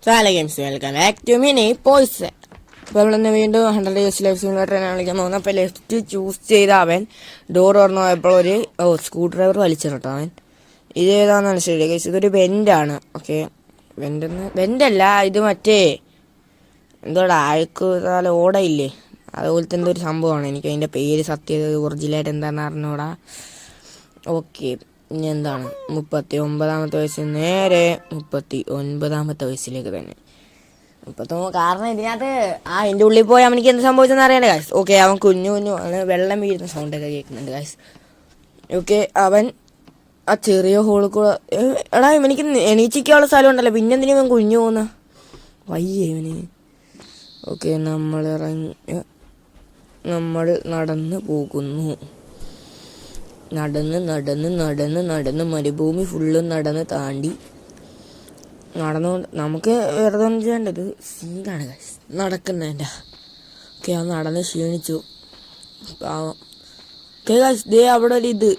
Hello games, welcome back to Mini Poison. അപ്പോൾ നമ്മളിന്ന് വീണ്ടും 100 years ലൈഫ് സിമുലേറ്ററാണ് കളിക്കാൻ പോകുന്നത്. അപ്പോൾ ലെഫ്റ്റ് ചൂസ് ചെയ്ത അവൻ ഡോർ തുറന്നു പോയപ്പോൾ ഒരു സ്ക്രൂ ഡ്രൈവർ വലിച്ചു കേട്ടോ അവൻ. ഇത് ഏതാണെന്നാണ് ശരി ഗൈസ്, ഇതൊരു ബെൻഡാണ്. ഓക്കെ, ബെൻഡല്ല, ഇത് മറ്റേ എന്തോടാ അഴുക്ക് ഓടയില്ലേ, അതുപോലത്തെ എന്തോ ഒരു സംഭവമാണ്. എനിക്ക് അതിൻ്റെ പേര് സത്യം ഒറിജിനലായിട്ട് എന്താണെന്ന് അറിഞ്ഞൂടാ. ഓക്കെ, ഇനി എന്താണ് 39ാമത്തെ വയസ്സിൽ നേരെ 39ാമത്തെ വയസ്സിലേക്ക് തന്നെ. കാരണം ഇതിനകത്ത് എൻ്റെ ഉള്ളിൽ പോയി അവനിക്ക് എന്ത് സംഭവിച്ചെന്ന് അറിയണ്ടേ ഗൈസ്. ഓക്കെ, അവൻ കുഞ്ഞു ആണ്, വെള്ളം വീഴുന്ന സൗണ്ടൊക്കെ കേൾക്കുന്നുണ്ട് ഗൈസ്. ഓക്കെ, അവൻ ആ ചെറിയ ഹോളിൽ കൂടെ എടാ എനിക്ക് എണീച്ചിക്കാനുള്ള സ്ഥലം ഉണ്ടല്ലോ, പിന്നെന്തിനും അവൻ കുഞ്ഞു പോകുന്ന വയ്യേ ഇവന്. ഓക്കെ, നമ്മൾ നടന്ന് പോകുന്നു. നടന്ന് മരുഭൂമി ഫുള്ളും നടന്ന് താണ്ടി നടന്നുകൊണ്ട് നമുക്ക് വെറുതെ ഒന്നും ചെയ്യേണ്ടത് സീനാണ് ഗൈസ് നടക്കുന്നതിൻ്റെ. ഓക്കെ, അത് നടന്ന് ക്ഷീണിച്ചു പാവം. ഓക്കെ ഗൈസ്, ദേ അവിടെ ഒരു ഇത്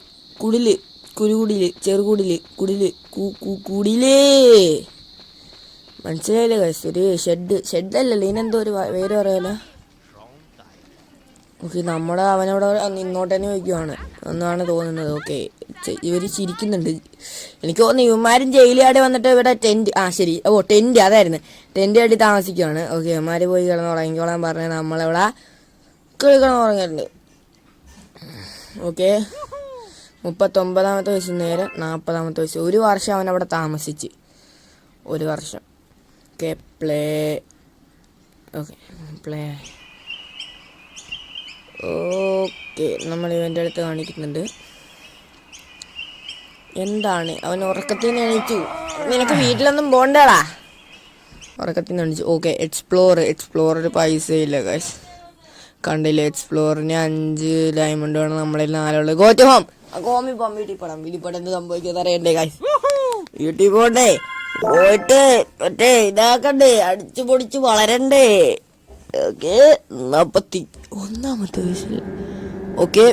ചെറുകുടില് കുടിലേ മനസ്സിലായില്ലേ ഗൈസ്, ഒരു ഷെഡല്ലല്ലോ ഇതിനെന്തോ ഒരു പേര് പറയാലോ. ഓക്കെ, അവനവിടെ നിന്നോട്ട് തന്നെ വയ്ക്കുവാണ് എന്നാണ് തോന്നുന്നത്. ഓക്കെ, ഇവർ ചിരിക്കുന്നുണ്ട്. എനിക്ക് തോന്നുന്നു ഇവന്മാരും ജയിലിയാടെ വന്നിട്ട് ഇവിടെ ടെൻറ്റ് ടെൻറ്റ് അതായിരുന്നു, ടെൻറ്റ് കെട്ടി താമസിക്കുവാണ്. ഓക്കെ, ഇവന്മാർ പോയി കിടന്ന് ഉറങ്ങിക്കോളാൻ പറഞ്ഞാൽ നമ്മളിവിടെ കിടന്ന് ഉറങ്ങിയിട്ടുണ്ട്. ഓക്കെ, 39ാമത്തെ വയസ്സിൽ നേരെ 40ാമത്തെ വയസ്സ്, ഒരു വർഷം അവനവിടെ താമസിച്ച്, ഒരു വർഷം. ഓക്കെ, ഓക്കെ, നമ്മൾ ഇവൻ്റെ അടുത്ത് കാണിക്കുന്നുണ്ട്. എന്താണ് അവൻ ഉറക്കത്തിൽ നിന്ന് എണീച്ചു, നിനക്ക് വീട്ടിലൊന്നും പോണ്ടടാ, ഉറക്കത്തിൽ നിന്ന് എണീച്ചു. ഓക്കെ, എക്സ്പ്ലോറർ പൈസയില്ല ഗൈസ്, കണ്ടില്ലേ, എക്സ്പ്ലോറിന് 5 ഡയമണ്ട് വേണം, നമ്മളിൽ 4 ഗോറ്റ് ഹോം. ഹോമിൽ പോകാം, വീട്ടിൽ പോകാം എന്ത് സംഭവിക്കുന്നത് അറിയണ്ടേ ഗൈസ്, വീട്ടിൽ പോണ്ടേ, പോയിട്ട് മറ്റേ ഇതാക്കണ്ടേ, അടിച്ചു പൊടിച്ച് വളരണ്ടേ. ഓക്കെ, 41ാമത്തെ വയസ്സിൽ. ഓക്കെ,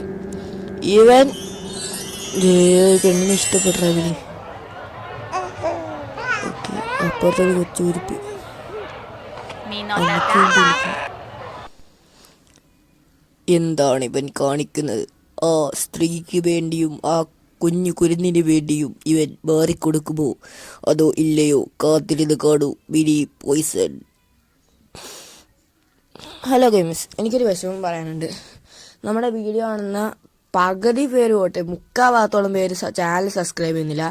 ഇവൻ പെണ്ണിനെ ഇഷ്ടപ്പെട്ടവന്. ഓക്കെ, അപ്പുറത്തൊരു കൊച്ചുരുപ്പി എന്താണ് ഇവൻ കാണിക്കുന്നത്? ആ സ്ത്രീക്ക് വേണ്ടിയും ആ കുഞ്ഞു കുരുന്നിന് വേണ്ടിയും ഇവൻ മാറിക്കൊടുക്കുമോ അതോ ഇല്ലയോ? കാത്തിരുന്ന് കാണൂ മിനി പോയിസൺ. ഹലോ ഗെയിംസ്, എനിക്കൊരു വിഷമം പറയാനുണ്ട്. നമ്മുടെ വീഡിയോ കാണുന്ന പകുതി പേര് പോട്ടെ 3/4 പേര് ചാനൽ സബ്സ്ക്രൈബ് ചെയ്യുന്നില്ല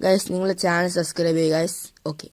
ഗൈസ്. നിങ്ങൾ ചാനൽ സബ്സ്ക്രൈബ് ചെയ്യുക ഗൈസ്. ഓക്കെ.